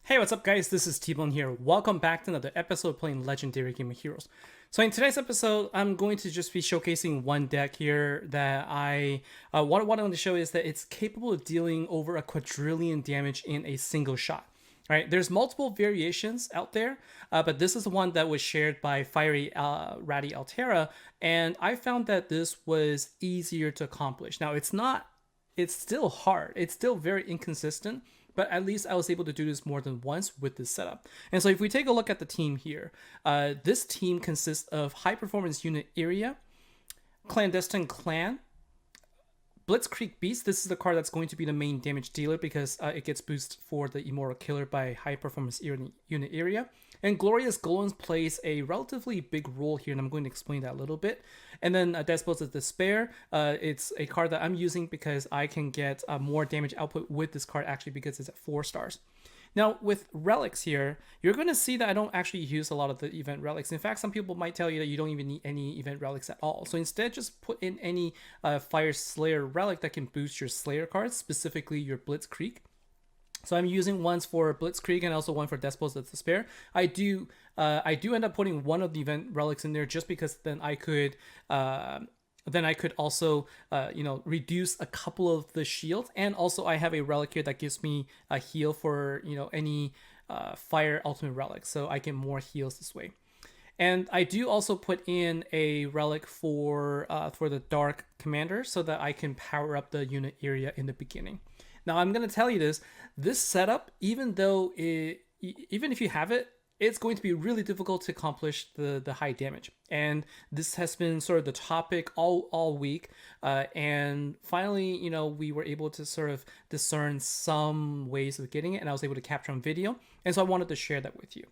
Hey, what's up guys? This is T-Bone here. Welcome back to another episode of playing Legendary Game of Heroes. So in today's episode, I'm going to just be showcasing one deck here that what I want to show is that it's capable of dealing over a quadrillion damage in a single shot. All right, there's multiple variations out there, but this is the one that was shared by Fiery Ratty Altera, and I found that this was easier to accomplish. Now, it's still hard. It's still very inconsistent, but at least I was able to do this more than once with this setup. And so if we take a look at the team here, this team consists of High Performance Unit Area, Clandestine Clan, Blitzkrieg Beast. This is the card that's going to be the main damage dealer because it gets boosted for the Immortal Killer by High Performance Unit Area. And Glorious Golems plays a relatively big role here, and I'm going to explain that a little bit. And then Despots of Despair. It's a card that I'm using because I can get more damage output with this card actually because it's at 4 stars. Now, with relics here, you're going to see that I don't actually use a lot of the event relics. In fact, some people might tell you that you don't even need any event relics at all. So instead, just put in any Fire Slayer relic that can boost your Slayer cards, specifically your Blitzkrieg. So I'm using ones for Blitzkrieg and also one for Despots of Despair. I do end up putting one of the event relics in there just because then I could also, reduce a couple of the shields. And also I have a relic here that gives me a heal for, any fire ultimate relic. So I get more heals this way. And I do also put in a relic for the Dark Commander so that I can power up the unit area in the beginning. Now I'm going to tell you this setup, even if you have it, it's going to be really difficult to accomplish the high damage. And this has been sort of the topic all week. And finally, we were able to sort of discern some ways of getting it, and I was able to capture on video. And so I wanted to share that with you.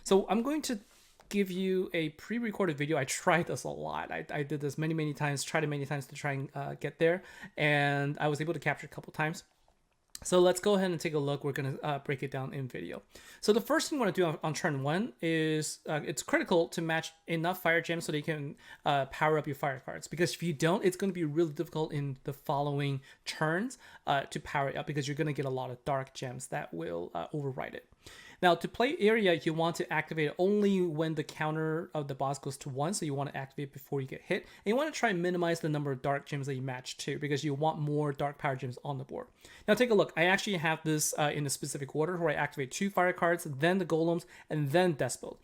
So I'm going to give you a pre-recorded video. I tried this a lot. I did this many times, tried it many times to try and get there. And I was able to capture a couple times. So let's go ahead and take a look. We're going to break it down in video. So the first thing you want to do on turn 1 is it's critical to match enough fire gems so that you can power up your fire cards. Because if you don't, it's going to be really difficult in the following turns to power it up because you're going to get a lot of dark gems that will override it. Now, to play area, you want to activate it only when the counter of the boss goes to 1, so you want to activate before you get hit. And you want to try and minimize the number of dark gems that you match to, because you want more dark power gems on the board. Now, take a look. I actually have this in a specific order where I activate 2 fire cards, then the golems, and then Despot.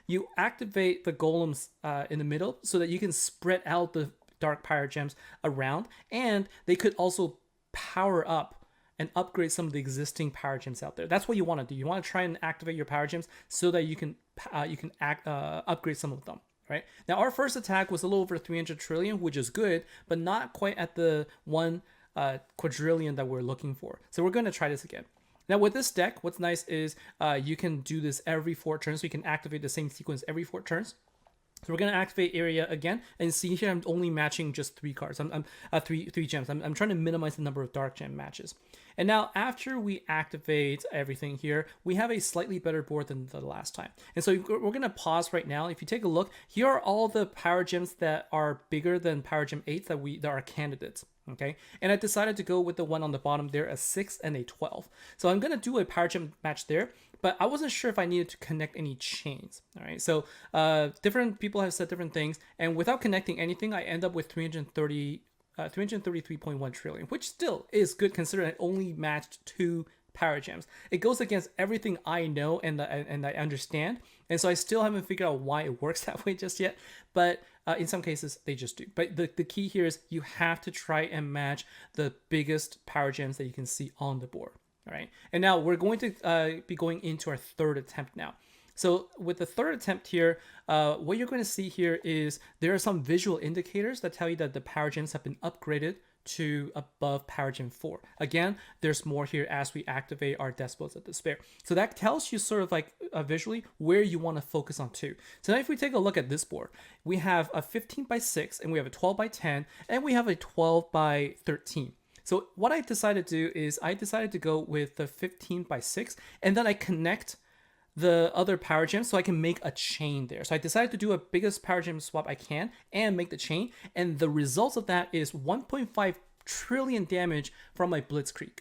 You activate the golems in the middle so that you can spread out the dark power gems around, and they could also power up and upgrade some of the existing power gems out there. That's what you want to do. You want to try and activate your power gems so that you can upgrade some of them. Right now, our first attack was a little over 300 trillion, which is good, but not quite at the 1 quadrillion that we're looking for. So we're going to try this again. Now with this deck, what's nice is you can do this every 4 turns. So you can activate the same sequence every 4 turns. So we're going to activate area again, and see here I'm only matching just 3 cards. I'm three gems. I'm trying to minimize the number of dark gem matches. And now after we activate everything here, we have a slightly better board than the last time. And so we're going to pause right now. If you take a look, here are all the power gems that are bigger than power gem 8 that are candidates. Okay, and I decided to go with the one on the bottom there, a 6 and a 12. So I'm going to do a power gem match there, but I wasn't sure if I needed to connect any chains. All right, so different people have said different things, and without connecting anything, I end up with 333.1 trillion, which still is good considering I only matched 2 power gems. It goes against everything I know and I understand, and so I still haven't figured out why it works that way just yet, but in some cases they just do. But the key here is you have to try and match the biggest power gems that you can see on the board. All right, and now we're going to be going into our 3rd attempt now. So with the 3rd attempt here, what you're going to see here is there are some visual indicators that tell you that the power gems have been upgraded to above power gem 4. Again, there's more here as we activate our Despots of Despair. So that tells you sort of like visually where you want to focus on too. So now if we take a look at this board, we have a 15 by 6, and we have a 12 by 10, and we have a 12 by 13. So what I decided to do is I decided to go with the 15 by 6, and then I connect the other power gems so I can make a chain there. So I decided to do a biggest power gem swap I can and make the chain, and the results of that is 1.5 trillion damage from my Blitzkrieg.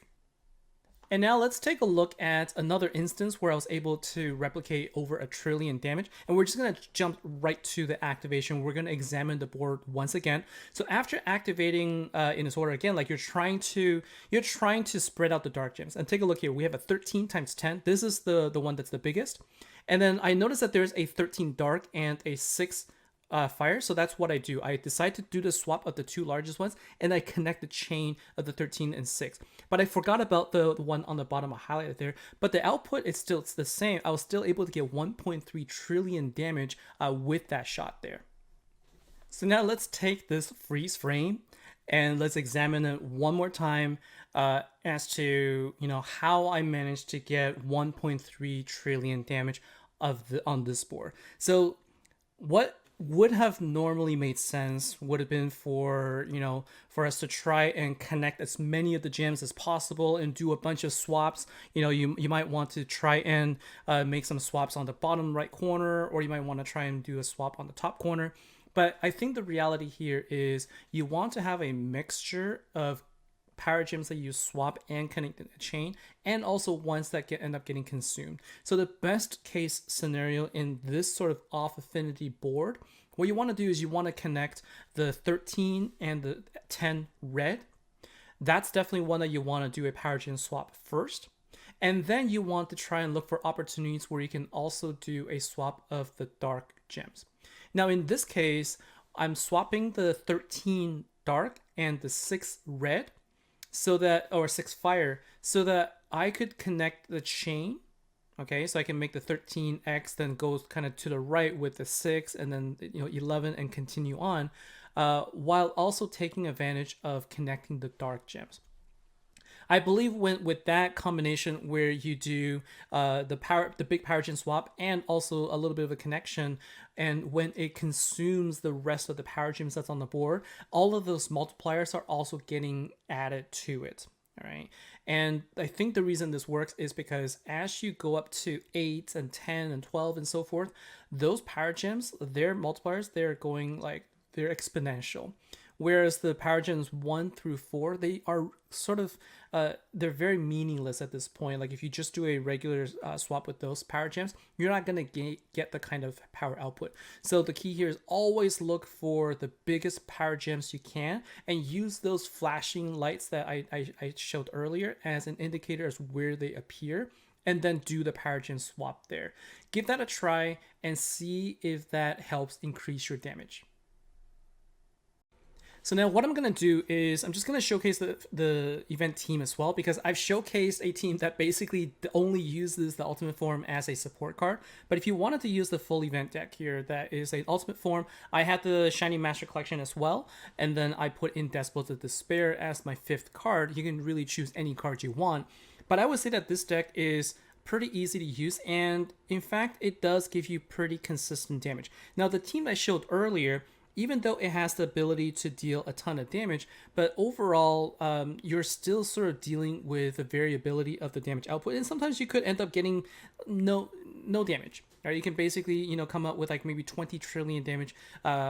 And now let's take a look at another instance where I was able to replicate over 1 trillion damage. And we're just going to jump right to the activation. We're going to examine the board once again. So after activating in this order again, like you're trying to spread out the dark gems. And take a look here. We have a 13 times 10. This is the one that's the biggest. And then I noticed that there's a 13 dark and a 6 fire. So that's what I do. I decide to do the swap of the 2 largest ones, and I connect the chain of the 13 and 6. But I forgot about the one on the bottom I highlighted there. But the output is still the same. I was still able to get 1.3 trillion damage with that shot there. So now let's take this freeze frame and let's examine it one more time as to how I managed to get 1.3 trillion damage on this board. So what would have normally made sense would have been for us to try and connect as many of the gems as possible and do a bunch of swaps. You might want to try and make some swaps on the bottom right corner, or you might want to try and do a swap on the top corner. But I think the reality here is you want to have a mixture of power gems that you swap and connect in the chain, and also ones that end up getting consumed. So the best case scenario in this sort of off affinity board, what you want to do is you want to connect the 13 and the 10 red. That's definitely one that you want to do a power gem swap first. And then you want to try and look for opportunities where you can also do a swap of the dark gems. Now in this case, I'm swapping the 13 dark and the 6 red, or 6 fire, so that I could connect the chain. Okay, so I can make the 13x, then go kind of to the right with the 6, and then 11 and continue on, while also taking advantage of connecting the dark gems. I believe with that combination where you do the big power gem swap and also a little bit of a connection, and when it consumes the rest of the power gems that's on the board, all of those multipliers are also getting added to it. All right. And I think the reason this works is because as you go up to 8 and 10 and 12 and so forth, those power gems, their multipliers, they're exponential. Whereas the power gems 1 through 4, they are sort of, they're very meaningless at this point. Like if you just do a regular swap with those power gems, you're not going to get the kind of power output. So the key here is always look for the biggest power gems you can and use those flashing lights that I showed earlier as an indicator as where they appear, and then do the power gem swap there. Give that a try and see if that helps increase your damage. So now what I'm going to do is I'm just going to showcase the event team as well, because I've showcased a team that basically only uses the ultimate form as a support card. But if you wanted to use the full event deck here, that is a ultimate form. I had the Shiny Master Collection as well, and then I put in Despot of Despair as my 5th card. You can really choose any card you want. But I would say that this deck is pretty easy to use, and in fact it does give you pretty consistent damage. Now the team I showed earlier, even though it has the ability to deal a ton of damage, but overall, you're still sort of dealing with the variability of the damage output, and sometimes you could end up getting no damage. Right? You can basically, come up with like maybe 20 trillion damage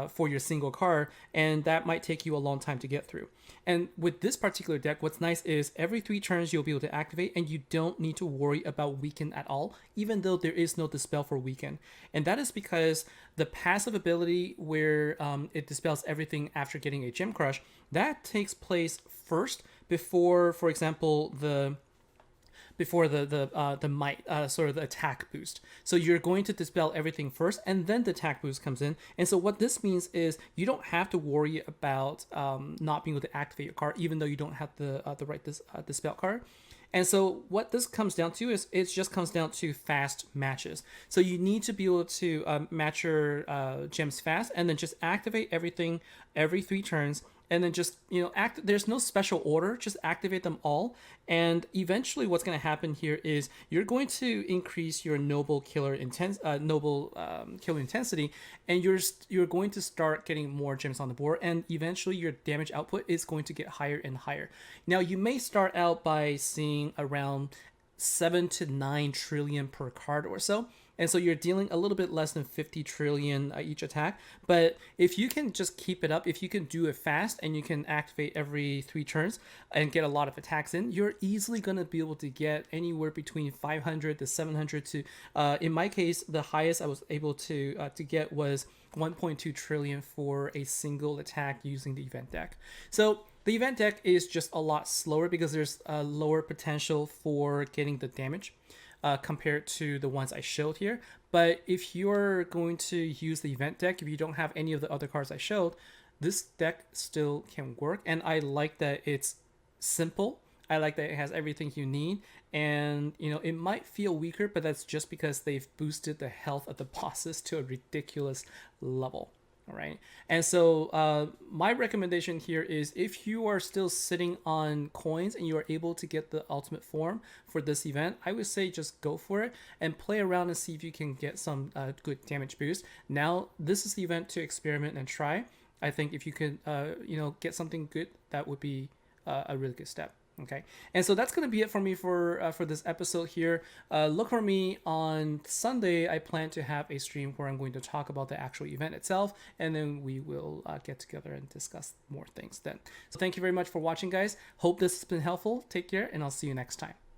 for your single card, and that might take you a long time to get through. And with this particular deck, what's nice is every 3 turns you'll be able to activate, and you don't need to worry about weaken at all, even though there is no dispel for weaken. And that is because the passive ability where it dispels everything after getting a Gem Crush, that takes place first before, for example, the might, sort of the attack boost. So you're going to dispel everything first, and then the attack boost comes in. And so what this means is you don't have to worry about not being able to activate your card, even though you don't have the right dispel card. And so what this comes down to is it just comes down to fast matches. So you need to be able to match your gems fast, and then just activate everything every 3 turns. And then just, there's no special order, just activate them all. And eventually what's going to happen here is you're going to increase your noble killer intensity, and you're going to start getting more gems on the board, and eventually your damage output is going to get higher and higher. Now you may start out by seeing around 7 to 9 trillion per card or so, and so you're dealing a little bit less than 50 trillion each attack. But if you can just keep it up, if you can do it fast and you can activate every 3 turns and get a lot of attacks in, you're easily going to be able to get anywhere between 500 to 700 to in my case, the highest I was able to get was 1.2 trillion for a single attack using the event deck. So the event deck is just a lot slower because there's a lower potential for getting the damage compared to the ones I showed here. But if you're going to use the event deck, if you don't have any of the other cards I showed, this deck still can work. And I like that it's simple. I like that it has everything you need. And, you know, it might feel weaker, but that's just because they've boosted the health of the bosses to a ridiculous level. All right. And so my recommendation here is if you are still sitting on coins and you are able to get the ultimate form for this event, I would say just go for it and play around and see if you can get some good damage boost. Now, this is the event to experiment and try. I think if you can, you know, get something good, that would be a really good step. Okay, and so that's gonna be it for me for this episode here. Look for me on Sunday. I plan to have a stream where I'm going to talk about the actual event itself, and then we will get together and discuss more things then. So thank you very much for watching, guys. Hope this has been helpful. Take care, and I'll see you next time.